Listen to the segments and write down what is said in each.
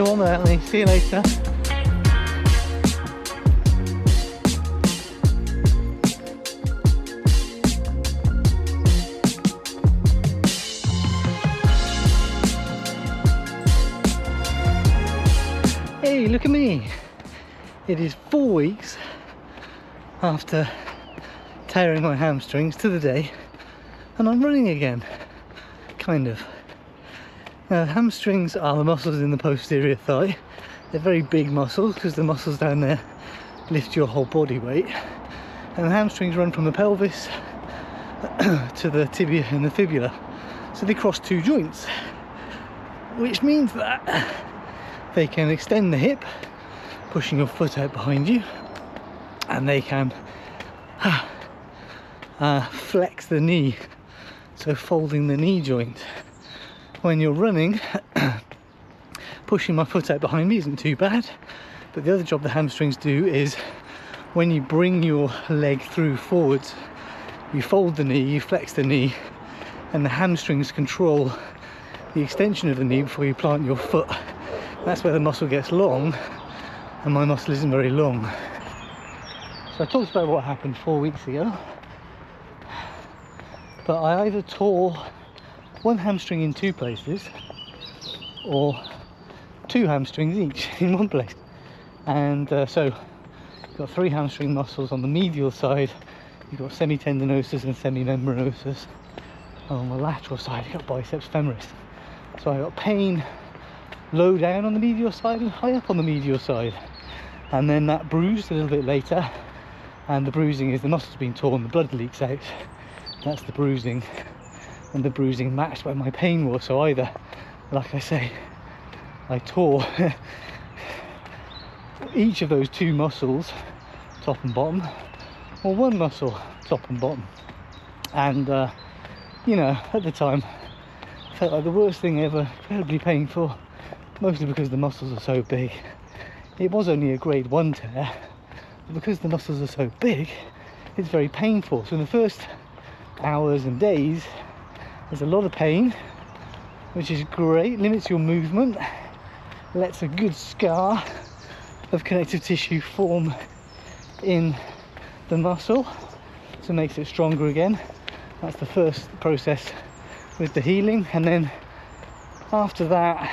Go on then, Ellie. See you later. Hey, look at me. It is 4 weeks after tearing my hamstrings to the day, and I'm running again. Kind of. Now, hamstrings are the muscles in the posterior thigh. They're very big muscles because the muscles down there lift your whole body weight. And the hamstrings run from the pelvis to the tibia and the fibula. So they cross two joints, which means that they can extend the hip, pushing your foot out behind you, and they can flex the knee, so folding the knee joint. When you're running, pushing my foot out behind me isn't too bad, but the other job the hamstrings do is when you bring your leg through forwards, you fold the knee, you flex the knee, and the hamstrings control the extension of the knee before you plant your foot. That's where the muscle gets long, and my muscle isn't very long. So I talked about what happened 4 weeks ago, but I either tore one hamstring in two places or two hamstrings each in one place. And so you've got three hamstring muscles on the medial side, you've got semitendinosus and semimembranosus. On the lateral side you've got biceps femoris. So I got pain low down on the medial side and high up on the medial side, and then that bruised a little bit later, and the bruising is the muscle's been torn, the blood leaks out. That's the bruising, and the bruising matched where my pain was. So either, like I say, I tore each of those two muscles, top and bottom, or one muscle, top and bottom. And you know, at the time I felt like the worst thing ever, incredibly painful, mostly because the muscles are so big. It was only a grade 1 tear, but because the muscles are so big, it's very painful. So in the first hours and days, there's a lot of pain, which is great, limits your movement, lets a good scar of connective tissue form in the muscle, so makes it stronger again. That's the first process with the healing. And then after that,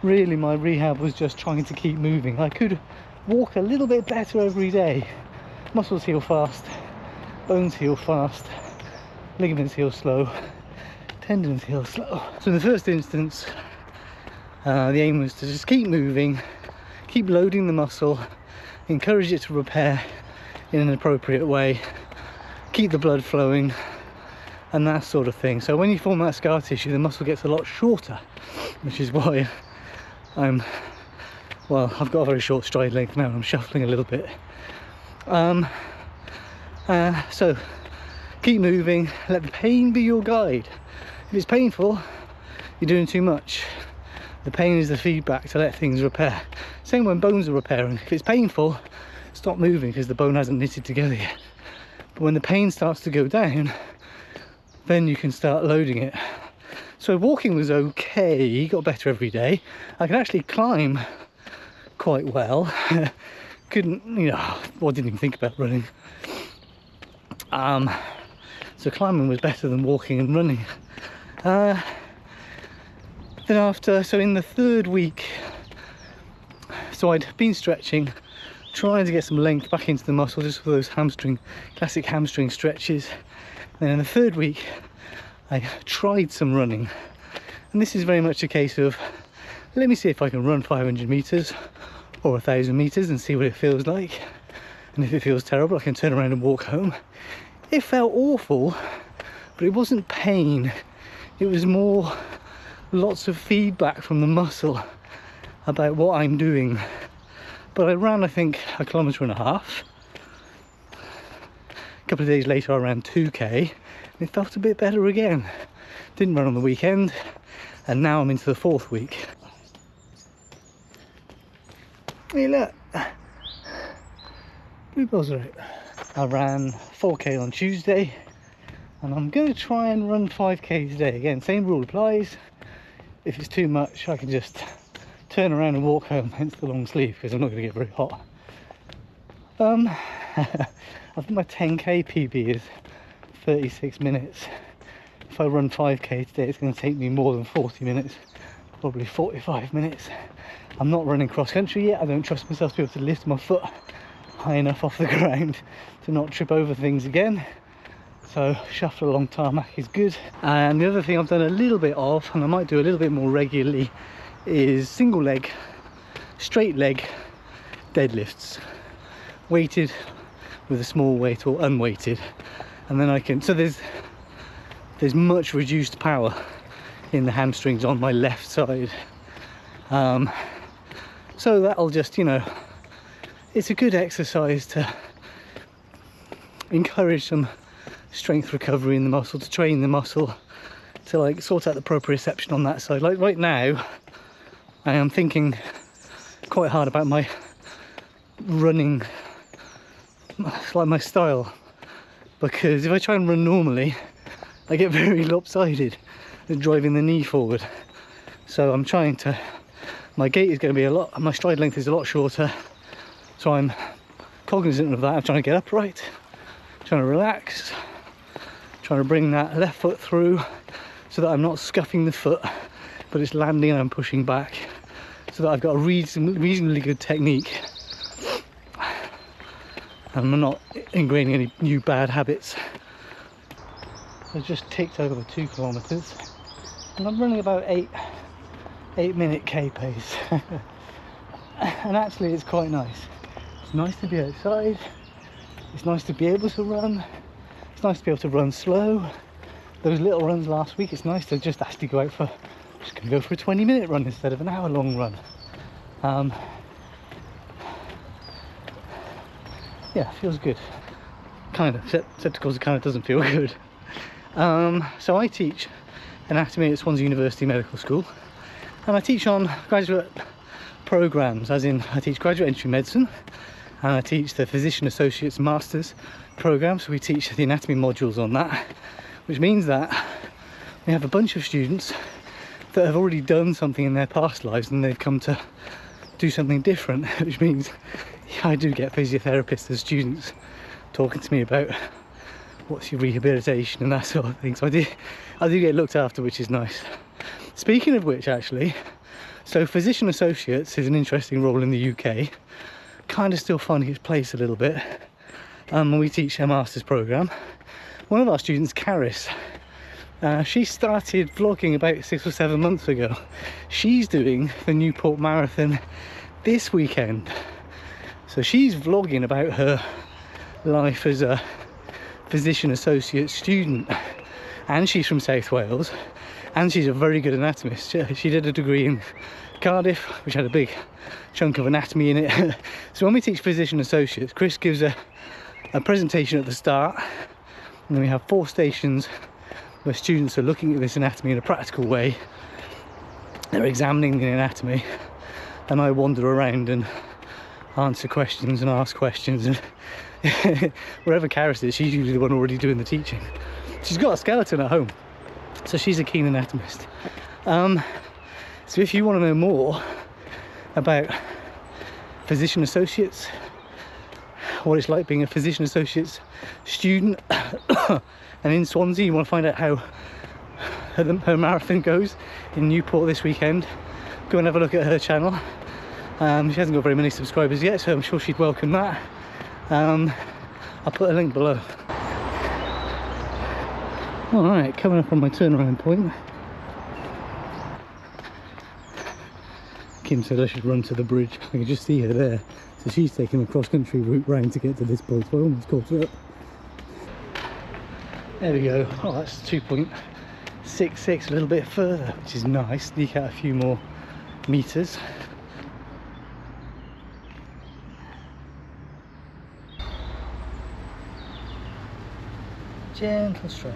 really my rehab was just trying to keep moving. I could walk a little bit better every day. Muscles heal fast, bones heal fast, ligaments heal slow, tendons heal slow. So in the first instance, the aim was to just keep moving, keep loading the muscle, encourage it to repair in an appropriate way, keep the blood flowing, and that sort of thing. So when you form that scar tissue, the muscle gets a lot shorter, which is why well, I've got a very short stride length now, I'm shuffling a little bit. So keep moving, let the pain be your guide. If it's painful, you're doing too much. The pain is the feedback to let things repair. Same when bones are repairing. If it's painful, stop moving because the bone hasn't knitted together yet. But when the pain starts to go down, then you can start loading it. So walking was okay, got better every day. I can actually climb quite well. Couldn't, you know, well, I didn't even think about running. So climbing was better than walking and running. Then after, so in the third week, so I'd been stretching, trying to get some length back into the muscle just for those hamstring, classic hamstring stretches. Then in the third week, I tried some running, and this is very much a case of, let me see if I can run 500 meters or 1,000 meters and see what it feels like. And if it feels terrible, I can turn around and walk home. It felt awful, but it wasn't pain. It was more lots of feedback from the muscle about what I'm doing. But I ran, I think, 1.5 kilometers. A couple of days later, I ran 2k. It felt a bit better again. Didn't run on the weekend, and now I'm into the 4th week. Hey look, bluebells are out. I ran 4k on Tuesday, and I'm going to try and run 5k today. Again, same rule applies. If it's too much, I can just turn around and walk home, hence the long sleeve, because I'm not going to get very hot. I think my 10k PB is 36 minutes. If I run 5k today, it's going to take me more than 40 minutes, probably 45 minutes. I'm not running cross country yet. I don't trust myself to be able to lift my foot high enough off the ground to not trip over things again. So shuffle along tarmac is good. And the other thing I've done a little bit of, and I might do a little bit more regularly, is single leg, straight leg deadlifts, weighted with a small weight or unweighted. And then I can, so there's much reduced power in the hamstrings on my left side. So that'll just, you know, it's a good exercise to encourage some strength recovery in the muscle, to train the muscle, to like sort out the proprioception on that side. Like right now, I am thinking quite hard about my running, like my style, because if I try and run normally, I get very lopsided and driving the knee forward. So I'm trying to, my gait is going to be a lot, my stride length is a lot shorter, so I'm cognizant of that. I'm trying to get upright, trying to relax, trying to bring that left foot through so that I'm not scuffing the foot, but it's landing and I'm pushing back, so that I've got a reasonably good technique and I'm not ingraining any new bad habits. I've just ticked over 2 kilometers and I'm running about 8-minute K pace. And actually it's quite nice. It's nice to be outside, it's nice to be able to run, it's nice to be able to run slow. Those little runs last week, it's nice to just actually go out for, I'm just going to go for a 20-minute run instead of an hour-long run. Yeah, feels good. Kind of, except of course it kind of doesn't feel good. So I teach anatomy at Swansea University Medical School, and I teach on graduate programs, as in I teach graduate entry medicine, and I teach the physician associates masters program. So we teach the anatomy modules on that, which means that we have a bunch of students that have already done something in their past lives and they've come to do something different, which means I do get physiotherapists as students talking to me about what's your rehabilitation and that sort of thing. So I do get looked after, which is nice. Speaking of which, actually, so physician associates is an interesting role in the UK, kind of still finding its place a little bit. We teach a master's program. One of our students, Carys, she started vlogging about 6 or 7 months ago. She's doing the Newport Marathon this weekend. So she's vlogging about her life as a physician associate student, and she's from South Wales, and she's a very good anatomist. She did a degree in Cardiff, which had a big chunk of anatomy in it. So when we teach physician associates, Chris gives a presentation at the start, and then we have 4 stations where students are looking at this anatomy in a practical way. They're examining the anatomy, and I wander around and answer questions and ask questions, and wherever Carys is, she's usually the one already doing the teaching. She's got a skeleton at home, so she's a keen anatomist. So if you want to know more about physician associates, what it's like being a physician associate's student, and in Swansea you want to find out how her marathon goes in Newport this weekend, go and have a look at her channel. She hasn't got very many subscribers yet, so I'm sure she'd welcome that. I'll put a link below. Alright, coming up on my turnaround point. Kim said I should run to the bridge. I can just see her there. So she's taking the cross-country route round to get to this point, so I almost caught her up. There we go. Oh, that's 2.66, a little bit further, which is nice. Sneak out a few more meters. Gentle stretch.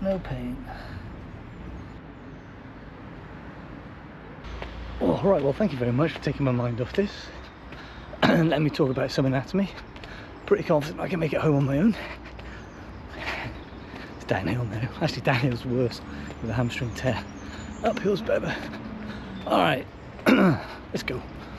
No pain. Oh, right, well, thank you very much for taking my mind off this and let me talk about some anatomy. Pretty confident I can make it home on my own. It's downhill now. Actually, downhill's worse with a hamstring tear. Uphill's better. All right, let's go.